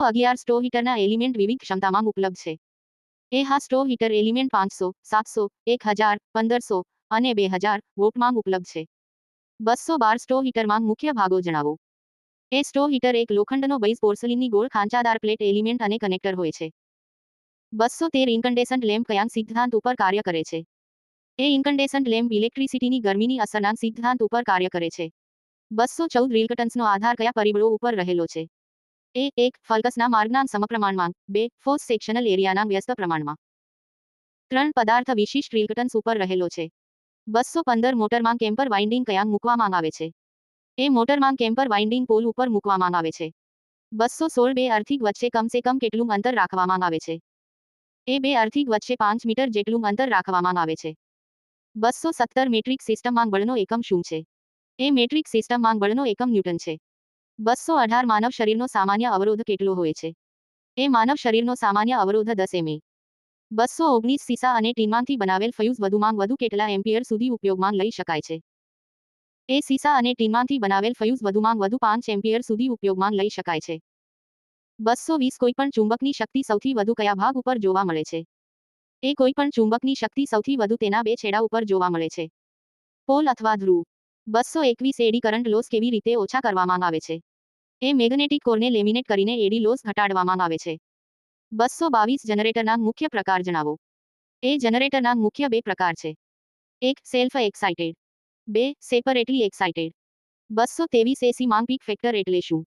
11 સ્ટો હીટરના element વિવિધ ક્ષમતામાં ઉપલબ્ધ છે. હા સ્ટો હીટર એલિમેન્ટ 500, 700, 1000, 1500 અને 2000 વોટમાં ઉપલબ્ધ છે. 212 સ્ટો હીટરમાં મુખ્ય ભાગો જણાવો. સ્ટો હીટર એક લોખંડનો બેઝ પોર્સલિનની ગોળ ખાંચાદાર પ્લેટ એલિમેન્ટ અને કનેક્ટર હોય છે. 213 ઇન્કન્ડેસન્ટ લેમ્પ કયા સિદ્ધાંત ઉપર કાર્ય કરે છે? ઇન્કન્ડેસન્ટ લેમ્પ ઇલેક્ટ્રિસિટીની ગરમીની અસરના સિદ્ધાંત ઉપર કાર્ય કરે છે. 214 રિલકટન્સનો આધાર કયા પરિબળો ઉપર રહેલો છે? 1. ફલ્કસના માર્ગના સમપ્રમાણમાં. 2. ફોર્સ સેક્શનલ એરિયાના વ્યસ્ત પ્રમાણમાં. 3. પદાર્થ વિશિષ્ટ રિલકટન્સ ઉપર રહેલો છે. 215 મોટરમાં કેમ્પર વાઇન્ડિંગ કયા મૂકવામાં આવે છે? મોટરમાં કેમ્પર વાઇન્ડિંગ પોલ ઉપર મૂકવામાં આવે છે. 216 બે અર્થિક વચ્ચે કમસે કમ કેટલું અંતર રાખવામાં આવે છે? બે અર્થિક વચ્ચે 5 મીટર જેટલું અંતર રાખવામાં આવે છે. 217 મેટ્રિક સિસ્ટમમાં બળનો એકમ શું છે? મેટ્રિક સિસ્ટમમાં બળનો એકમ ન્યૂટન છે. 218 માનવ શરીરનો સામાન્ય અવરોધ કેટલો હોય છે? માનવ શરીરનો સામાન્ય અવરોધ 10 mm. 219 સીસા અને ટીનમાંથી બનાવેલ ફ્યુઝ વધુમાં વધુ કેટલા એમ્પિયર સુધી ઉપયોગમાં લઈ શકાય છે? સીસા અને ટીનમાંથી બનાવેલ ફ્યુઝ વધુમાં વધુ 5 એમ્પિયર સુધી ઉપયોગમાં લઈ શકાય છે. 220 કોઈપણ ચુંબકની શક્તિ સૌથી વધુ કયા ભાગ ઉપર જોવા મળે છે? કોઈપણ ચુંબકની શક્તિ સૌથી વધુ તેના બે છેડા ઉપર જોવા મળે છે. પોલ અથવા ધ્રુવ. 221 એડી કરંટ લોસ કેવી રીતે ઓછા કરવામાં આવે છે? મેગ્નેટિક કોરને લેમિનેટ કરીને એડી લોસ ઘટાડવામાં આવે છે. 222 જનરેટરના મુખ્ય પ્રકાર જણાવો. જનરેટરના મુખ્ય બે પ્રકાર છે. 1. Self excited. 2. Separately excited. 223 એસી માંગ પીક ફેક્ટર એટલે શું?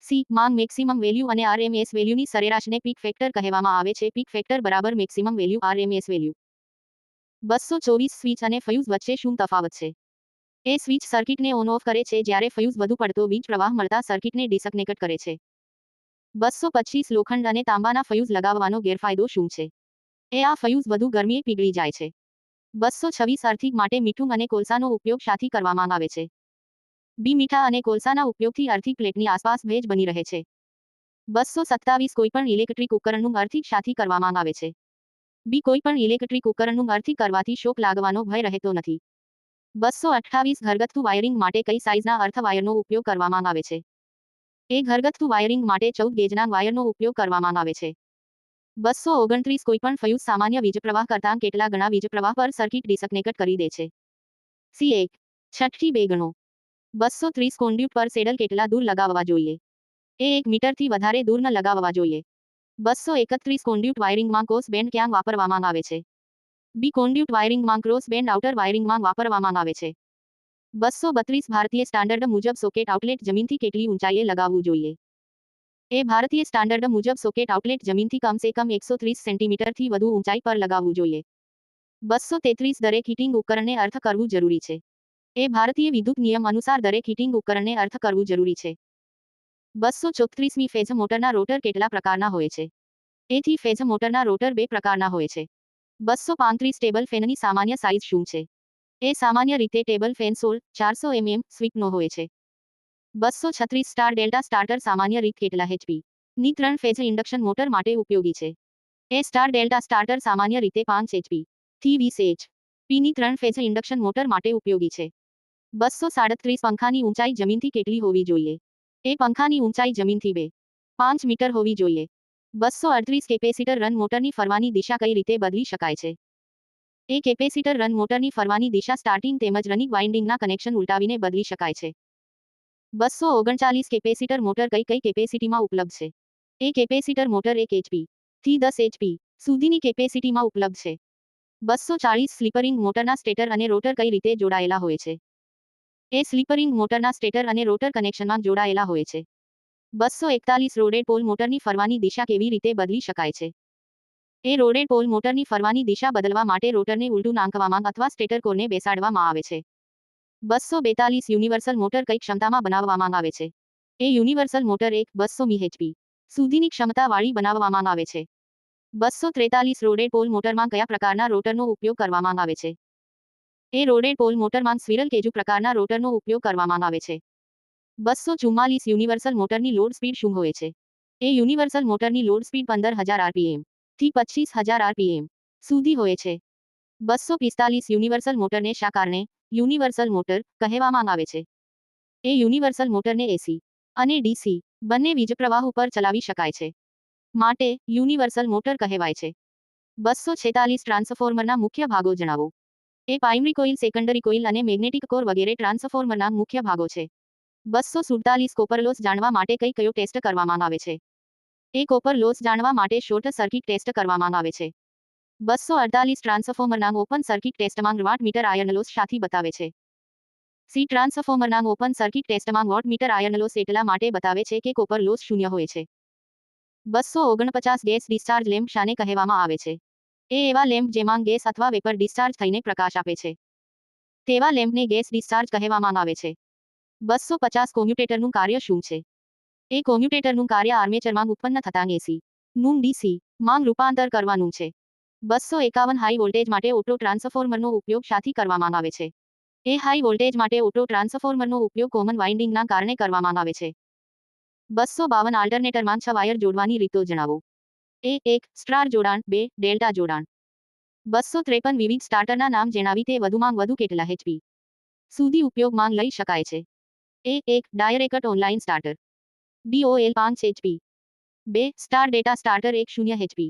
સી માંગ મેક્સિમમ વેલ્યુ અને આરએમએસ વેલ્યુની સરેરાશને પીક ફેક્ટર કહેવામાં આવે છે. પીક ફેક્ટર બરાબર maximum value RMS value. 224 switch અને ફ્યુઝ વચ્ચે શું તફાવત છે? સ્વિચ સર્કિટને ઓન ઓફ કરે છે જ્યારે ફ્યુઝ વધુ પડતો વીજ પ્રવાહ મળતા સર્કિટને ડિસકનેક્ટ કરે છે. 225 લોખંડ અને તાંબાના ફ્યુઝ લગાવવાનો ગેરફાયદો શું છે? આ ફ્યુઝ વધુ ગરમીએ પીગળી જાય છે. 226 અર્થિંગ માટે મીઠું અને કોલસાનો ઉપયોગ શાથી કરવામાં આવે છે? મીઠા અને કોલસાના ઉપયોગથી અર્થિંગ પ્લેટની આસપાસ ભેજ બની રહે છે. 227 કોઈપણ ઇલેક્ટ્રિક ઉપકરણનું અર્થિંગ શાથી કરવામાં આવે છે? કોઈપણ ઇલેક્ટ્રિક ઉપકરણનું અર્થિંગ કરવાથી શોક લાગવાનો ભય રહેતો નથી. 228 ઘરગથ્થુ વાયરિંગ માટે કઈ સાઇઝના અર્થ વાયરનો ઉપયોગ કરવામાં આવે છે? ઘરગથ્થુ વાયરિંગ માટે 14 ગેજના વાયરનો ઉપયોગ કરવામાં આવે છે. 229 કોઈપણ ફ્યુઝ સામાન્ય વીજપ્રવાહ કરતાં કેટલા ગણા વીજપ્રવાહ પર સર્કિટ ડિસકનેક્ટ કરી દે છે? 1. 6 2 ગણો. 230 કોન્ડ્યુટ પર સેડલ કેટલા દૂર લગાવવા જોઈએ? 1 મીટરથી વધારે દૂર ન લગાવવા જોઈએ. 231 કોન્ડ્યુટ વાયરિંગમાં ક્રોસ બેન્ડ ક્યાં વાપરવામાં આવે છે? કોન્ડ્યુટ વાયરિંગમાં ક્રોસ બેન્ડ આઉટર વાયરિંગમાં વાપરવામાં આવે છે. 232 ભારતીય સ્ટાન્ડર્ડ મુજબ સોકેટ આઉટલેટ જમીનથી કેટલી ઊંચાઈએ લગાવવું જોઈએ? ભારતીય સ્ટાન્ડર્ડ મુજબ સોકેટ આઉટલેટ જમીનથી કમસે કમ 130 સેન્ટીમીટરથી વધુ ઊંચાઈ પર લગાવવું જોઈએ. 233 દરેક હીટિંગ ઉપકરણને અર્થ કરવું જરૂરી છે. ભારતીય વિદ્યુત નિયમ અનુસાર દરેક હીટિંગ ઉપકરણને અર્થ કરવું જરૂરી છે. 234મી ફેઝ મોટરના રોટર કેટલા પ્રકારના હોય છે? થી ફેઝ મોટરના રોટર બે પ્રકારના હોય છે. 235 ટેબલ ફેનની સામાન્ય સાઇઝ શું છે? સામાન્ય રીતે ટેબલ ફેન 16, 400 mm સ્વીપનો હોય છે. 236 સ્ટાર ડેલ્ટા સ્ટાર્ટર સામાન્ય રીત કેટલા HP ની 3 ફેઝ ઇન્ડક્શન મોટર માટે ઉપયોગી છે? સ્ટાર ડેલ્ટા સ્ટાર્ટર સામાન્ય રીતે 5 HP થી 20 HP ની 3 ફેઝ ઇન્ડક્શન મોટર માટે ઉપયોગી છે. 237 પંખાની ઊંચાઈ જમીનથી કેટલી હોવી જોઈએ? પંખાની ઊંચાઈ જમીનથી 2.5 મીટર હોવી જોઈએ. 238 કેપેસિટર રન મોટરની ફરવાની દિશા કઈ રીતે બદલી શકાય છે? કેપેસિટર રન મોટરની ફરવાની દિશા સ્ટાર્ટિંગ તેમજ રનિંગ વાઇન્ડિંગના કનેક્શન ઉલટાવીને બદલી શકાય છે. 239 કેપેસિટર મોટર કઈ કઈ કેપેસિટીમાં ઉપલબ્ધ છે? કેપેસિટર મોટર 1 HP થી 10 HP સુધીની કેપેસિટીમાં ઉપલબ્ધ છે. 240 સ્લીપરિંગ મોટરના સ્ટેટર અને રોટર કઈ રીતે જોડાયેલા હોય છે? સ્લીપરિંગ મોટરના સ્ટેટર અને રોટર કનેક્શનમાં જોડાયેલા હોય છે. 241 રોડેડ પોલ મોટરની ફરવાની દિશા કેવી રીતે બદલી શકાય છે? રોડેડ પોલ મોટરની ફરવાની દિશા બદલવા માટે રોટરને ઉલટું નાંખવામાં અથવા સ્ટેટર કોરને બેસાડવામાં આવે છે. 242 યુનિવર્સલ મોટર કઈ ક્ષમતામાં બનાવવામાં આવે છે? યુનિવર્સલ મોટર 200 HP સુધીની ક્ષમતાવાળી બનાવવામાં આવે છે. 243 રોડેડ પોલ મોટરમાં કયા પ્રકારના રોટરનો ઉપયોગ કરવામાં આવે છે? રોડેડ પોલ મોટરમાં સ્વિરલ કેજુ પ્રકારના રોટરનો ઉપયોગ કરવામાં આવે છે. 244 યુનિવર્સલ મોટરની લોડ સ્પીડ શું હોય છે? યુનિવર્સલ મોટરની લોડ સ્પીડ 15000 RPM થી 25000 RPM સુધી હોય છે. 245 યુનિવર્સલ મોટરને શા કારણે યુનિવર્સલ મોટર કહેવામાં આવે છે? યુનિવર્સલ મોટરને AC અને DC બંને વીજપ્રવાહ ઉપર ચલાવી શકાય છે, માટે યુનિવર્સલ મોટર કહેવાય છે. 246 ટ્રાન્સફોર્મરના મુખ્ય ભાગો જણાવો. એ પ્રાઇમરી કોઇલ, સેકન્ડરી કોઇલ અને મેગ્નેટિક કોર વગેરે ટ્રાન્સફોર્મરના મુખ્ય ભાગો છે. 247 કોપર લોસ જાણવા માટે કયો ટેસ્ટ કરવામાં આવે છે? એ કોપર લોસ જાણવા માટે શોર્ટ સર્કિટ ટેસ્ટ કરવામાં આવે છે. 248 ટ્રાન્સફોર્મરના ઓપન સર્કિટ ટેસ્ટમાં વોટમીટર આયર્ન લોસ શાથી બતાવે છે? સી ટ્રાન્સફોર્મરના ઓપન સર્કિટ ટેસ્ટમાં વોટમીટર આયર્ન લોસ એટલા માટે બતાવે છે કે કોપર લોસ શૂન્ય હોય છે. 249 ગેસ ડિસ્ચાર્જ લેમ્પ શાને કહેવામાં આવે છે? એ એવા લેમ્પ જેમાં ગેસ અથવા વેપર ડિસ્ચાર્જ થઈને પ્રકાશ આપે છે, તેવા લેમ્પને ગેસ ડિસ્ચાર્જ કહેવામાં આવે છે. 250 કોમ્યુટેટરનું કાર્ય શું છે? એ કોમ્યુટેટરનું કાર્ય આર્મેચરમાં ઉત્પન્ન થતા એસી નું ડીસી માં રૂપાંતર કરવાનું છે. 251 હાઈ વોલ્ટેજ માટે ઓટો ટ્રાન્સફોર્મરનો ઉપયોગ શાથી કરવામાં આવે છે? એ હાઈ વોલ્ટેજ માટે ઓટો ટ્રાન્સફોર્મરનો ઉપયોગ કોમન વાઇન્ડિંગના કારણે કરવામાં આવે છે. 252 આલ્ટરનેટરમાં 6 વાયર જોડવાની રીતો જણાવો. એ 1 સ્ટાર જોડાણ, 2 ડેલ્ટા જોડાણ. 253 વિવિધ સ્ટાર્ટરના નામ જણાવી તે વધુમાં વધુ કેટલા HP સુધી ઉપયોગમાં લઈ શકાય છે? એ 1 direct online starter, DOL 5 HP. 2 star data starter 10 HP.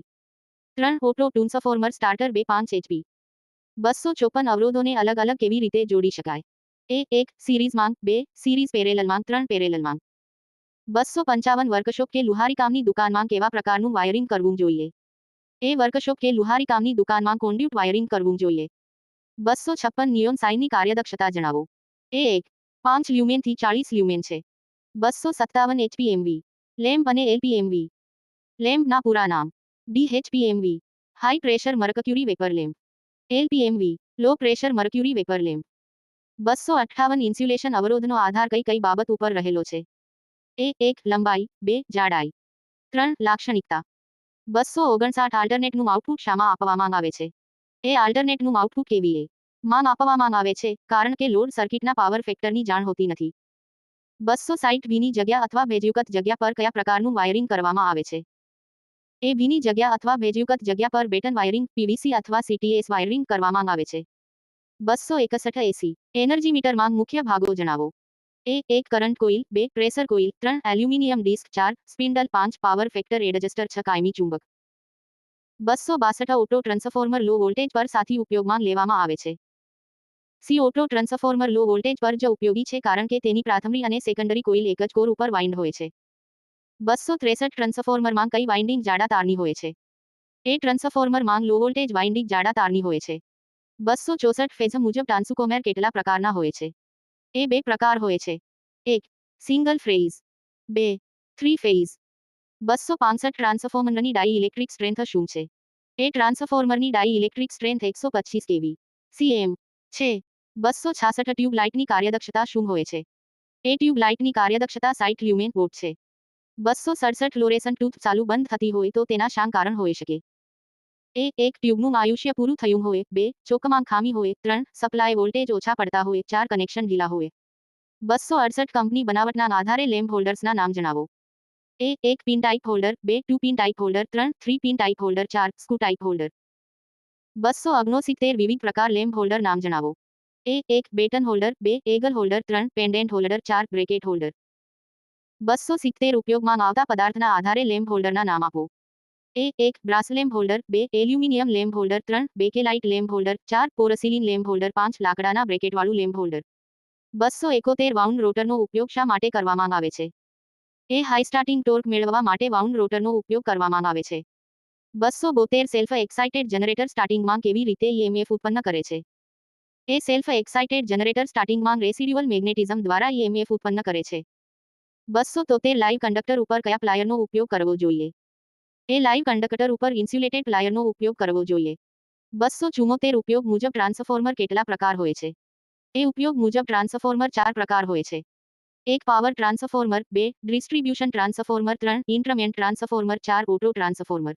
3 auto transformer starter 5 HP. 254 અવરોધોને અલગ અલગ કેવી રીતે જોડી શકાય? એ 1 સિરીઝમાં, 2 સિરીઝ પેરેલલમાં, 3 પેરેલલમાં. 255 વર્કશોપ કે લુહારી કામની દુકાનમાં કેવા પ્રકારનું વાયરિંગ કરવું જોઈએ? એ વર્કશોપ કે લુહારી કામની દુકાનમાં કોન્ડ્યુટ વાયરિંગ કરવું જોઈએ. 256 નિયોન સાઇનની કાર્યદક્ષતા જણાવો. એ 1 5 લ્યુમેનથી 40 લ્યુમેન છે. 257 HPMV લેમ્પ અને LPMV. લેમ્પના પૂરા નામ. DHPMV high pressure mercury vapour lamp. LPMV low pressure mercury vapour lamp. 258 insulation અવરોધનો આધાર કઈ બાબત ઉપર રહેલો છે? એ 1 લંબાઈ, 2 જાડાઈ, 3 લાક્ષણિકતા. 259 આલ્ટરનેટનું આઉટપુટ શામાં આપવામાં આવે છે? એ આલ્ટરનેટનું આઉટપુટ KVA માં આપવામાં આવે છે, કારણ કે લોડ સર્કિટના પાવર ફેક્ટરની જાણ હોતી નથી. 260 ભીની જગ્યા અથવા ભેજયુક્ત જગ્યા પર કયા પ્રકારનું વાયરિંગ કરવામાં આવે છે? એ ભીની જગ્યા અથવા ભેજયુક્ત જગ્યા પર બેટન વાયરિંગ, PVC અથવા CTS વાયરિંગ કરવામાં આવે છે. 261 AC એનર્જી મીટરમાં મુખ્ય ભાગો જણાવો. એ 1 current coil, 2 pressure coil, 3 aluminium disc, 4 spindle, 5 power factor adjuster, 6 કાયમી ચુંબક. 262 ઓટો ટ્રાન્સફોર્મર લો વોલ્ટેજ પર સાથી ઉપયોગમાં લેવામાં આવે છે. C auto transformer low voltage પર જ ઉપયોગી છે કારણ કે તેની પ્રાથમિક અને સેકન્ડરી કોઇલ એક જ કોર ઉપર વાઇન્ડ હોય છે. 263 ટ્રાન્સફોર્મરમાં કઈ વાઇન્ડિંગ જાડા તારની હોય છે? એ ટ્રાન્સફોર્મરમાં લો વોલ્ટેજ વાઇન્ડિંગ જાડા તારની હોય છે. 264 ફેઝ મુજબ ટ્રાન્સફોર્મર કેટલા પ્રકારના હોય છે? એ 2 પ્રકાર હોય છે. 1 સિંગલ ફેઝ, 2 3 ફેઝ. 265 ટ્રાન્સફોર્મરની ડાઈ ઇલેક્ટ્રિક સ્ટ્રેન્થ શું છે? એ ટ્રાન્સફોર્મરની ડાઈ ઇલેક્ટ્રિક સ્ટ્રેન્થ 125 kV cm છે. 266 ટ્યુબ લાઇટની કાર્યદક્ષતા શું હોય છે? એ ટ્યુબ લાઇટની કાર્યદક્ષતા 60 લ્યુમેન વોટ છે. 267 ફ્લોરેસન્ટ ટ્યુબ ચાલુ બંધ થતી હોય તો તેના શાં કારણ હોઈ શકે? એ 1 ટ્યુબનું આયુષ્ય પૂરું થયું હોય, 2 ચોકમાં ખામી હોય, 3 સપ્લાય વોલ્ટેજ ઓછા પડતા હોય, 4 કનેક્શન ઢીલા હોય. 268 કંપની બનાવટના આધારે લેમ્પ હોલ્ડર્સના નામ જણાવો. એ 1 pin type holder, 2 2 pin type holder, 3 3 pin type holder, 4 screw type holder. 269 વિવિધ પ્રકાર લેમ્પ હોલ્ડર નામ જણાવો. એ 1 batten holder, 2 angle holder, 3 pendant holder, 4 bracket holder. 270 ઉપયોગમાં આવતા પદાર્થના આધારે લેમ્પ હોલ્ડરના નામ આપો. એ 1 brass lamp holder, 2 aluminium lamp holder, 3 bakelite lamp holder, 4 porcelain lamp holder, 5 લાકડાના બ્રેકેટવાળું લેમ્પ હોલ્ડર. 271 વાઉન્ડ રોટરનો ઉપયોગ શા માટે કરવામાં આવે છે? એ હાઈ સ્ટાર્ટિંગ ટોર્ક મેળવવા માટે વાઉન્ડ રોટરનો ઉપયોગ કરવામાં આવે છે. 272 સેલ્ફ એક્સાઇટેડ જનરેટર સ્ટાર્ટિંગમાં કેવી રીતે EMF ઉત્પન્ન કરે છે? એ સેલ્ફ એક્સાઇટેડ જનરેટર સ્ટાર્ટિંગમાં રેસિડ્યુઅલ મેગ્નેટિઝમ દ્વારા EMF ઉત્પન્ન કરે છે. 273 લાઇવ કંડક્ટર ઉપર કયા પ્લાયરનો ઉપયોગ કરવો જોઈએ? એ લાઇવ કંડક્ટર ઉપર ઇન્સ્યુલેટેડ પ્લાયરનો ઉપયોગ કરવો જોઈએ. 274 ઉપયોગ મુજબ ટ્રાન્સફોર્મર કેટલા પ્રકાર હોય છે? એ ઉપયોગ મુજબ ટ્રાન્સફોર્મર 4 પ્રકાર હોય છે. 1 power transformer, 2 distribution transformer, 3 instrument transformer, 4 auto transformer.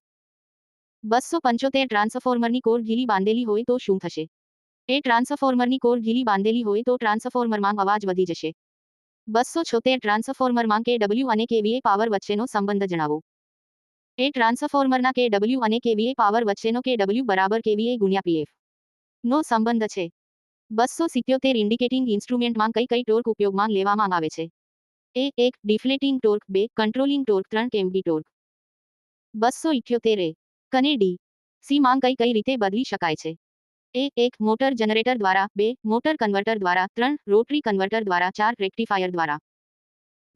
275 ટ્રાન્સફોર્મરની કોર ઢીલી બાંધેલી હોય તો શું થશે? એ ટ્રાન્સફોર્મરની કોર ઢીલી બાંધેલી હોય તો ટ્રાન્સફોર્મરમાં અવાજ વધી જશે. 276 ટ્રાન્સફોર્મરમાં kW અને kVA પાવર વચ્ચેનો સંબંધ જણાવો. એ ટ્રાન્સફોર્મરના kW અને kVA પાવર વચ્ચેનો kW બરાબર kVA ગુણ્યા PF નો સંબંધ છે. 277 ઇન્ડિકેટિંગ ઇન્સ્ટ્રુમેન્ટમાં કઈ ટોર્ક ઉપયોગમાં લેવામાં આવે છે? એ 1 ડિફ્લેટિંગ ટોર્ક, 2 કંટ્રોલિંગ ટોર્ક, 3 કેમ્બી ટોર્ક. 278 એ કને ડી સી માંગ કઈ રીતે બદલી શકાય છે? એ 1 મોટર જનરેટર દ્વારા, 2 મોટર કન્વર્ટર દ્વારા, 3 રોટરી કન્વર્ટર દ્વારા, 4 રેક્ટિફાયર દ્વારા.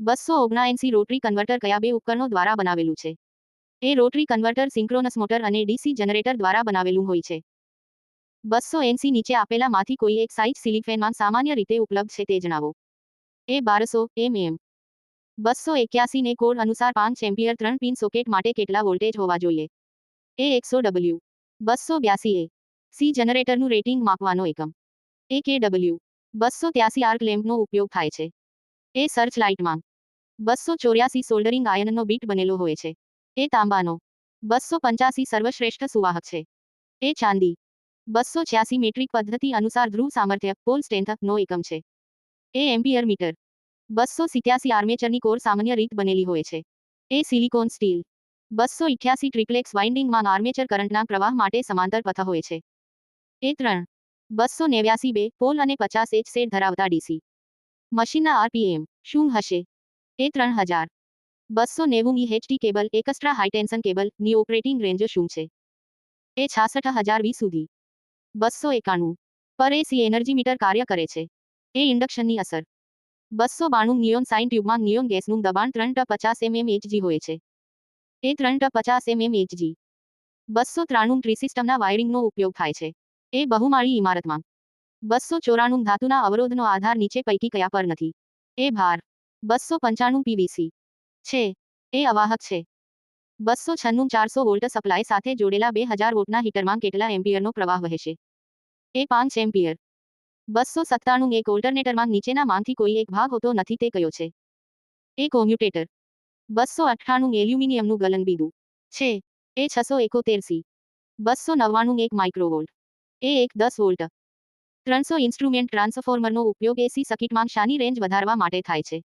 279 રોટરી કન્વર્ટર કયા બે ઉપકરણો દ્વારા બનાવેલું છે? એ રોટરી કન્વર્ટર સિંક્રોનસ મોટર અને ડીસી જનરેટર દ્વારા બનાવેલું હોય છે. 280 નીચે આપેલામાંથી કોઈ એક સાઇઝ સીલિંગ ફેનમાં સામાન્ય રીતે ઉપલબ્ધ છે તે જણાવો. એ 1200 mm. 281 ને કોડ અનુસાર 5 એમ્પિયર 3 પિન સોકેટ માટે કેટલા વોલ્ટેજ હોવા જોઈએ? એ 100 W. 282 એ સી જનરેટરનું રેટિંગ માપવાનો એકમ. એ kW. 283 આર્ક લેમ્પનો ઉપયોગ થાય છે. એ સર્ચ લાઇટમાં. 284 સોલ્ડરિંગ આયર્નનો બીટ બનેલો હોય છે. એ તાંબાનો. 285 સર્વશ્રેષ્ઠ સુવાહક છે. એ ચાંદી. 286 મેટ્રિક પદ્ધતિ અનુસાર ધ્રુવ સામર્થ્ય પોલ સ્ટ્રેન્થ નો એકમ છે. એ એમ્પિયર મીટર. 287 આર્મેચરની કોર સામાન્ય રીત બનેલી હોય છે. એ સિલિકોન સ્ટીલ. 288 ટ્રિપ્લેક્સ વાઇન્ડિંગમાં આર્મેચર કરંટના પ્રવાહ માટે સમાંતર પથ હોય છે. એ 3 289 બે પોલ અને 50 એચ સેટ ધરાવતા ડીસી મશીનના આરપીએમ શું હશે? એ 3000. 290 HT cable extra high tension cable ની ઓપરેટિંગ રેન્જ શું છે? એ 66000 સુધી. 291 પર એસી એનર્જી મીટર કાર્ય કરે છે. એ ઇન્ડક્શનની અસર. 292 નિયોન સાઇન ટ્યુબમાં નિયોન ગેસનું દબાણ 350 mmHg હોય છે. એ 350 mmHg. 293 ટ્રી સિસ્ટમના વાયરિંગનો ઉપયોગ થાય છે. એ બહુમાળી ઇમારતમાં. 294 ધાતુના અવરોધનો આધાર નીચે પૈકી કયા પર નથી? એ ભાર. 295 પીવીસી છે. એ અવાહક છે. 296 400 વોલ્ટ સપ્લાય સાથે જોડેલા 2000 વોટના હીટરમાં કેટલા એમ્પિયરનો પ્રવાહ વહેશે? એ 5 એમ્પિયર. 297 એક ઓલ્ટરનેટરમાં નીચેનામાંથી કોઈ એક ભાગ હોતો નથી તે કયો છે? એ કોમ્યુટેટર. 298 એલ્યુમિનિયમનું ગલનબિંદુ છે. એ 671 સી. 299 એક માઇક્રોવોલ્ટ. એ 10 વોલ્ટ. 300 ઇન્સ્ટ્રુમેન્ટ ટ્રાન્સફોર્મરનો ઉપયોગ એસી સર્કિટમાં શાની રેન્જ વધારવા માટે થાય છે?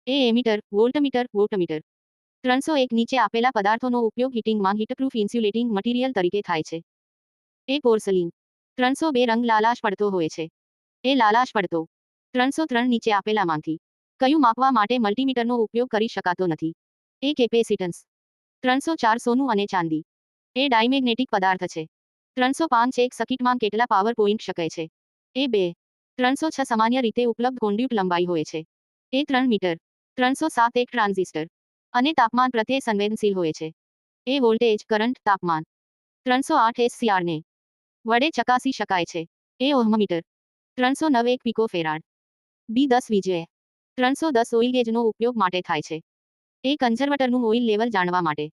એ એમીટર, વોલ્ટમીટર, વોટમીટર. 301 નીચે આપેલા પદાર્થોનો ઉપયોગ હીટિંગમાં હીટપ્રૂફ ઇન્સ્યુલેટિંગ મટીરિયલ તરીકે થાય છે. એ પોર્સલિન. 302 રંગ લાલાશ પડતો હોય છે. એ લાલાશ પડતો. 303 નીચે આપેલામાંથી કયું માપવા માટે મલ્ટીમીટરનો ઉપયોગ કરી શકાતો નથી? એ કેપેસિટન્સ. 304 સોનું અને ચાંદી. એ ડાયમેગ્નેટિક પદાર્થ છે. 305 એક સર્કિટમાં કેટલા પાવર પોઇન્ટ શકાય છે? એ 2. 306 સામાન્ય રીતે ઉપલબ્ધ કોન્ડ્યુટ લંબાઈ હોય છે. એ 3 મીટર. 307 એક ટ્રાન્ઝિસ્ટર અને તાપમાન પ્રત્યે સંવેદનશીલ હોય છે. એ વોલ્ટેજ, કરંટ, તાપમાન. 308 એસસીઆર ને વડે ચકાસી શકાય છે. એ ઓહ્મમીટર. 309 એક પિકોફેરાડ. બી 10 વિજય. 310 ઓઇલ ગેજનો ઉપયોગ માટે થાય છે. એ કન્ઝર્વટરનું ઓઇલ લેવલ જાણવા માટે.